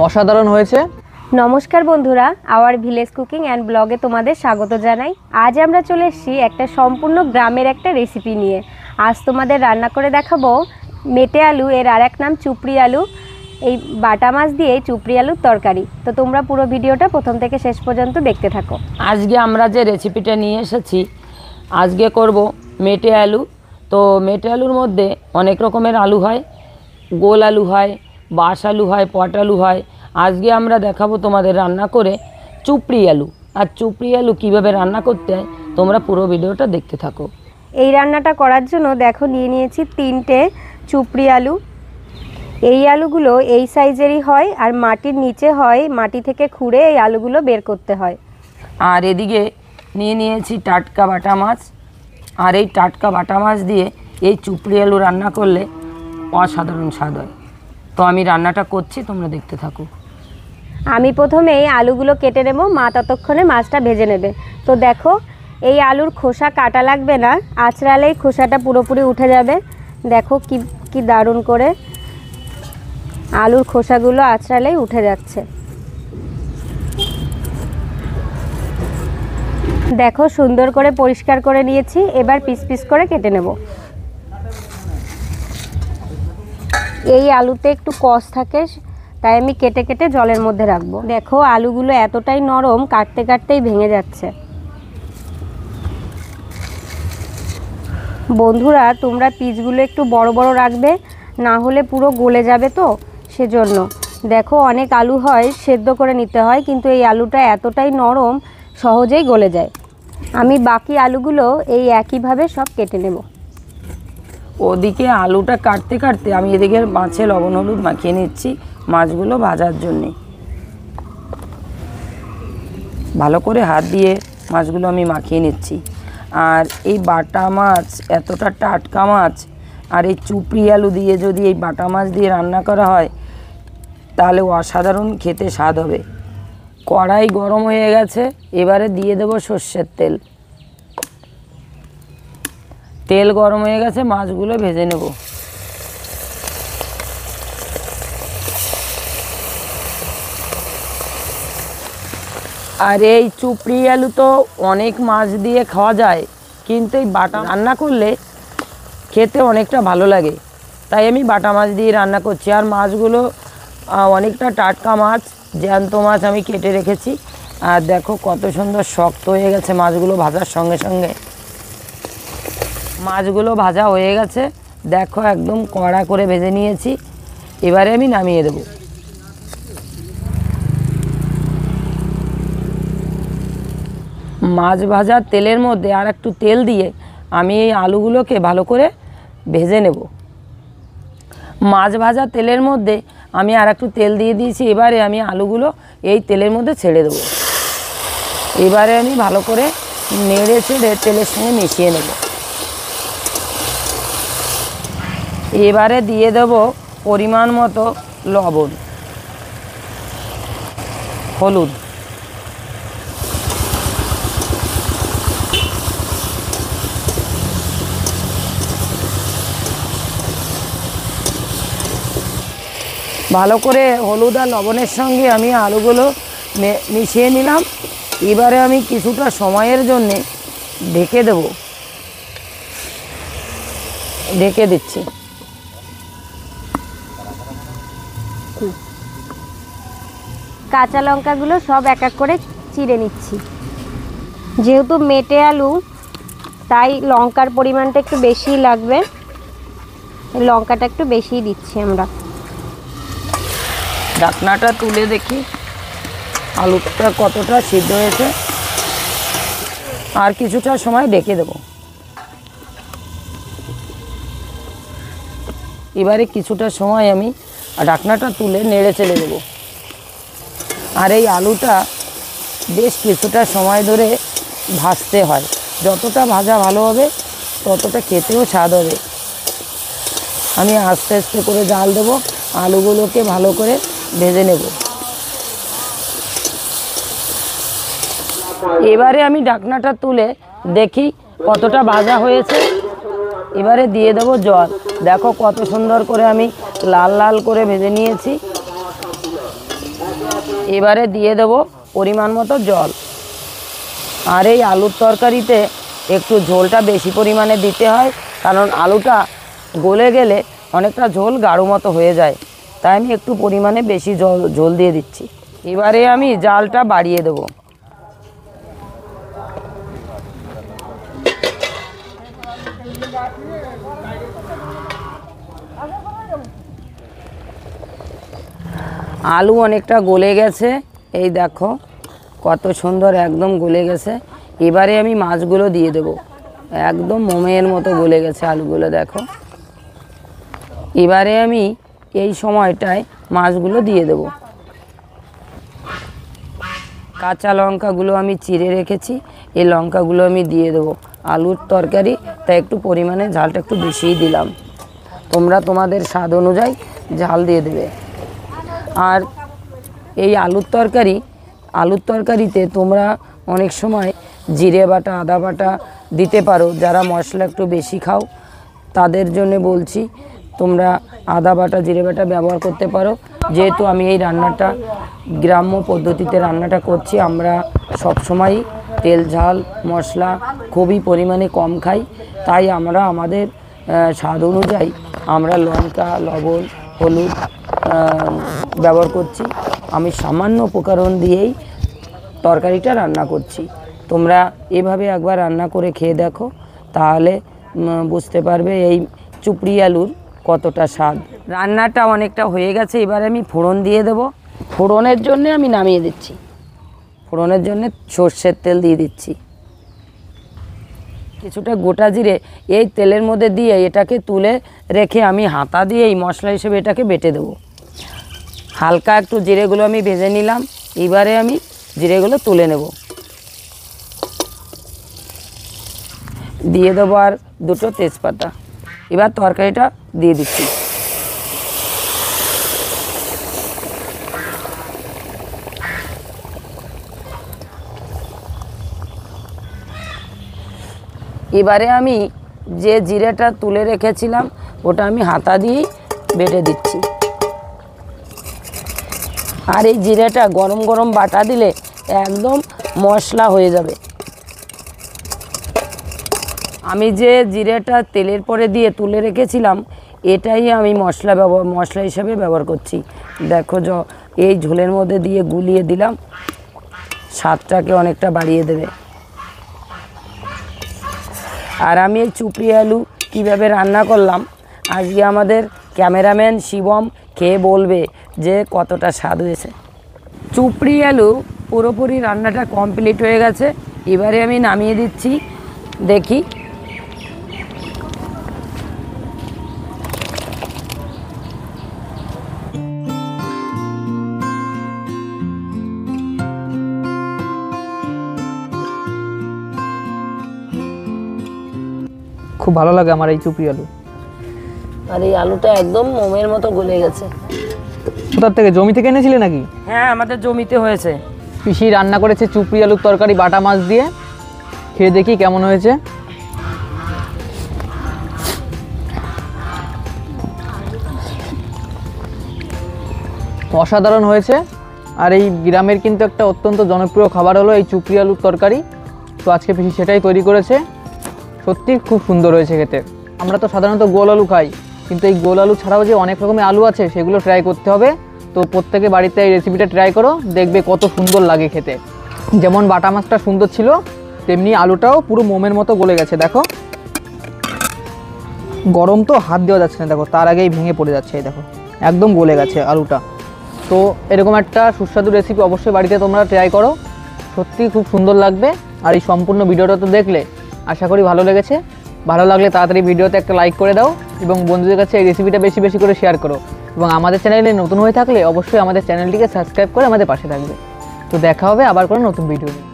অসাধারণ হয়েছে। নমস্কার বন্ধুরা, আওয়ার ভিলেজ কুকিং অ্যান্ড ব্লগে তোমাদের স্বাগত জানাই। আজ আমরা চলে এসেছি একটা সম্পূর্ণ গ্রামের একটা রেসিপি নিয়ে। আজ তোমাদের রান্না করে দেখাবো মেটে আলু, এর আর এক নাম চুপড়ি আলু। এই বাটা মাছ দিয়ে চুপড়ি আলুর তরকারি। তো তোমরা পুরো ভিডিওটা প্রথম থেকে শেষ পর্যন্ত দেখতে থাকো। আজকে আমরা যে রেসিপিটা নিয়ে এসেছি, আজকে করব মেটে আলু। তো মেটে আলুর মধ্যে অনেক রকমের আলু হয়, গোল আলু হয়, বাঁশ আলু হয়, পট আলু হয়। আজকে আমরা দেখাবো তোমাদের রান্না করে চুপড়ি আলু। আর চুপড়ি আলু কীভাবে রান্না করতে হয় তোমরা পুরো ভিডিওটা দেখতে থাকো। এই রান্নাটা করার জন্য দেখো নিয়ে নিয়েছি 3টে চুপড়ি আলু। এই আলুগুলো এই সাইজেরই হয় আর মাটির নিচে হয়, মাটি থেকে খুঁড়ে এই আলুগুলো বের করতে হয়। আর এদিকে নিয়ে নিয়েছি টাটকা বাটা মাছ। আর এই টাটকা বাটা মাছ দিয়ে এই চুপড়ি আলু রান্না করলে অসাধারণ স্বাদ হয়। তো আমি রান্নাটা করছি, তোমরা দেখতে থাকো। আমি প্রথমে এই আলুগুলো কেটে নেব, মা ততক্ষণে মাছটা ভেজে নেবে। তো দেখো, এই আলুর খোসা কাটা লাগবে না, আঁচড়ালেই খোসাটা পুরোপুরি উঠে যাবে। দেখো কি দারুণ করে আলুর খোসাগুলো আঁচড়ালেই উঠে যাচ্ছে। দেখো সুন্দর করে পরিষ্কার করে নিয়েছি, এবার পিস পিস করে কেটে নেব। এই আলুতে একটু কষ থাকে, তাই আমি কেটে কেটে জলের মধ্যে রাখবো। দেখো আলুগুলো এতটাই নরম, কাটতে কাটতেই ভেঙে যাচ্ছে। বন্ধুরা, তোমরা পিসগুলো একটু বড় বড় রাখবে, না হলে পুরো গলে যাবে। তো সেজন্য দেখো, অনেক আলু হয় সেদ্ধ করে নিতে হয়, কিন্তু এই আলুটা এতটাই নরম সহজেই গলে যায়। আমি বাকি আলুগুলো এই একইভাবে সব কেটে নেব। ওদিকে আলুটা কাটতে কাটতে আমি এদিকে মাছে লবণ হলুদ মাখিয়ে নিচ্ছি মাছগুলো ভাজার জন্যে। ভালো করে হাত দিয়ে মাছগুলো আমি মাখিয়ে নিচ্ছি। আর এই বাটা মাছ এতটা টাটকা মাছ, আর এই চুপড়ি আলু দিয়ে যদি এই বাটা মাছ দিয়ে রান্না করা হয় তাহলে অসাধারণ খেতে স্বাদ হবে। কড়াই গরম হয়ে গেছে, এবারে দিয়ে দেবো সর্ষের তেল। তেল গরম হয়ে গেছে, মাছগুলো ভেজে নেব। আর এই চুপড়ি আলু তো অনেক মাছ দিয়ে খাওয়া যায়, কিন্তু এই বাটা রান্না করলে খেতে অনেকটা ভালো লাগে, তাই আমি বাটা মাছ দিয়ে রান্না করছি। আর মাছগুলো অনেকটা টাটকা মাছ, জ্যান্ত মাছ আমি কেটে রেখেছি। আর দেখো কত সুন্দর শক্ত হয়ে গেছে মাছগুলো ভাজার সঙ্গে সঙ্গে। মাছগুলো ভাজা হয়ে গেছে, দেখো একদম কড়া করে ভেজে নিয়েছি। এবারে আমি নামিয়ে দেব। মাছ ভাজার তেলের মধ্যে আর একটু তেল দিয়ে আমি এই আলুগুলোকে ভালো করে ভেজে নেব। মাছ ভাজা তেলের মধ্যে আমি আর একটু তেল দিয়ে দিয়েছি, এবারে আমি আলুগুলো এই তেলের মধ্যে ছেড়ে দেব। এবারে আমি ভালো করে নেড়ে ছেড়ে তেলের সঙ্গে মিশিয়ে নেব। এবারে দিয়ে দেব পরিমাণ মতো লবণ, হলুদ, ভালো করে হলুদ আর লবণের সঙ্গে আমি আলুগুলো মিশিয়ে নিলাম। এবারে আমি কিছুটা সময়ের জন্যে ঢেকে দেব। ঢেকে দিচ্ছি। কাঁচা লঙ্কাগুলো সব এক এক করে চিড়ে নিচ্ছি। যেহেতু মেটে আলু, তাই লঙ্কার পরিমাণটা একটু বেশিই লাগবে, লঙ্কাটা একটু বেশিই দিচ্ছি আমরা। ঢাকনাটা তুলে দেখি আলুটা কতটা সিদ্ধ হয়েছে। আর কিছুটা সময় ঢেকে দেব। এবারে কিছুটা সময় আমি ঢাকনাটা তুলে নেড়ে চেড়ে দেবো। আর এই আলুটা বেশ কিছুটা সময় ধরে ভাজতে হয়, যতটা ভাজা ভালো হবে ততটা খেতেও স্বাদ হবে। আমি আস্তে আস্তে করে জাল দেবো, আলুগুলোকে ভালো করে ভেজে নেব। এবারে আমি ঢাকনাটা তুলে দেখি কতটা ভাজা হয়েছে। এবারে দিয়ে দেবো জল। দেখো কত সুন্দর করে আমি লাল লাল করে ভেজে নিয়েছি। এবারে দিয়ে দেব পরিমাণ মতো জল। আর এই আলুর তরকারিতে একটু ঝোলটা বেশি পরিমাণে দিতে হয়, কারণ আলুটা গলে গেলে অনেকটা ঝোল গাঢ় মতো হয়ে যায়, তাই আমি একটু পরিমাণে বেশি ঝোল দিয়ে দিচ্ছি। এবারে আমি জালটা বাড়িয়ে দেব। আলু অনেকটা গলে গেছে, এই দেখো কত সুন্দর একদম গলে গেছে। এবারে আমি মাছগুলো দিয়ে দেব, একদম মোমের মতো গলে গেছে আলুগুলো, দেখো। এবারে আমি এই সময়টায় মাছগুলো দিয়ে দেব। কাঁচা লঙ্কাগুলো আমি চিড়ে রেখেছি, এই লঙ্কাগুলো আমি দিয়ে দেবো। আলুর তরকারি তাই একটু পরিমাণে ঝালটা একটু বেশিই দিলাম, তোমরা তোমাদের স্বাদ অনুযায়ী ঝাল দিয়ে দেবে। আর এই আলুর তরকারিতে তোমরা অনেক সময় জিরে বাটা আদা বাটা দিতে পারো, যারা মশলা একটু বেশি খাও তাদের জন্য বলছি তোমরা আদা বাটা জিরে বাটা ব্যবহার করতে পারো। যেহেতু আমি এই রান্নাটা গ্রাম্য পদ্ধতিতে রান্নাটা করছি, আমরা সবসময়ই তেল ঝাল মশলা খুবই পরিমাণে কম খাই, তাই আমরা আমাদের স্বাদ অনুযায়ী আমরা লঙ্কা লবণ হলুদ ব্যবহার করছি। আমি সামান্য উপকরণ দিয়েই তরকারিটা রান্না করছি। তোমরা এভাবে একবার রান্না করে খেয়ে দেখো, তাহলে বুঝতে পারবে এই চুপড়ি আলুর কতটা স্বাদ। রান্নাটা অনেকটা হয়ে গেছে, এবার আমি ফোড়ন দিয়ে দেব। ফোড়নের জন্য আমি নামিয়ে দিচ্ছি, ফোড়নের জন্য সর্ষের তেল দিয়ে দিচ্ছি। কিছুটা গোটা জিরে এই তেলের মধ্যে দিয়ে এটাকে তুলে রেখে আমি হাতা দিয়ে এই মশলা হিসেবে এটাকে বেটে দেবো। হালকা একটু জিরেগুলো আমি ভেজে নিলাম, এবারে আমি জিরেগুলো তুলে নেব। দিয়ে দেবো আর দুটো তেজপাতা। এবার তরকারিটা দিয়ে দিচ্ছি। এবারে আমি যে জিরেটা তুলে রেখেছিলাম ওটা আমি হাতা দিয়েই বেটে দিচ্ছি। আর এই জিরেটা গরম গরম বাটা দিলে একদম মশলা হয়ে যাবে। আমি যে জিরেটা তেলের পরে দিয়ে তুলে রেখেছিলাম এটাই আমি মশলা হিসেবে ব্যবহার করছি। দেখো এই ঝোলের মধ্যে দিয়ে গুলিয়ে দিলাম, স্বাদটাকে অনেকটা বাড়িয়ে দেবে। আর আমি এই চুপড়ি আলু কীভাবে রান্না করলাম আজকে আমাদের ক্যামেরাম্যান শিবম খেয়ে বলবে যে কতটা স্বাদ হয়েছে। চুপড়ি আলু পুরোপুরি রান্নাটা কমপ্লিট হয়ে গেছে, এবারে আমি নামিয়ে দিচ্ছি। দেখি খুব ভালো লাগে আমার এই চুপড়ি আলু। আর এই আলুটা একদম মোমের মতো গলে গেছে। কোথার থেকে, জমি থেকে এনেছিলে নাকি? হ্যাঁ, আমাদের জমিতে হয়েছে। পিসি রান্না করেছে চুপড়ি আলুর তরকারি বাটা মাছ দিয়ে, খেয়ে দেখি কেমন হয়েছে। অসাধারণ হয়েছে। আর এই গ্রামের কিন্তু একটা অত্যন্ত জনপ্রিয় খাবার হলো এই চুপড়ি আলুর তরকারি। তো আজকে পিসি সেটাই তৈরি করেছে, সত্যি খুব সুন্দর হয়েছে খেতে। আমরা তো সাধারণত গোল আলু খাই, কিন্তু এই গোল আলু ছাড়াও যে অনেক রকমের আলু আছে সেগুলো ট্রাই করতে হবে। তো প্রত্যেকে বাড়িতে এই রেসিপিটা ট্রাই করো, দেখবে কত সুন্দর লাগে খেতে। যেমন বাটা মাছটা সুন্দর ছিল, তেমনি আলুটাও পুরো মোমের মতো গলে গেছে। দেখো গরম তো হাত দেওয়া যাচ্ছে না, দেখো তার আগেই ভেঙে পড়ে যাচ্ছে। এই দেখো একদম গলে গেছে আলুটা। তো এরকম একটা সুস্বাদু রেসিপি অবশ্যই বাড়িতে তোমরা ট্রাই করো, সত্যি খুব সুন্দর লাগবে। আর এই সম্পূর্ণ ভিডিওটা তো দেখলে, আশা করি ভালো লেগেছে। ভালো লাগলে তাড়াতাড়ি ভিডিওতে একটা লাইক করে দাও এবং বন্ধুদের কাছে এই রেসিপিটা বেশি বেশি করে শেয়ার করো। এবং আমাদের চ্যানেলে নতুন হয়ে থাকলে অবশ্যই আমাদের চ্যানেলটিকে সাবস্ক্রাইব করে আমাদের পাশে থাকবে। তো দেখা হবে আবার কোনো নতুন ভিডিও নিয়ে।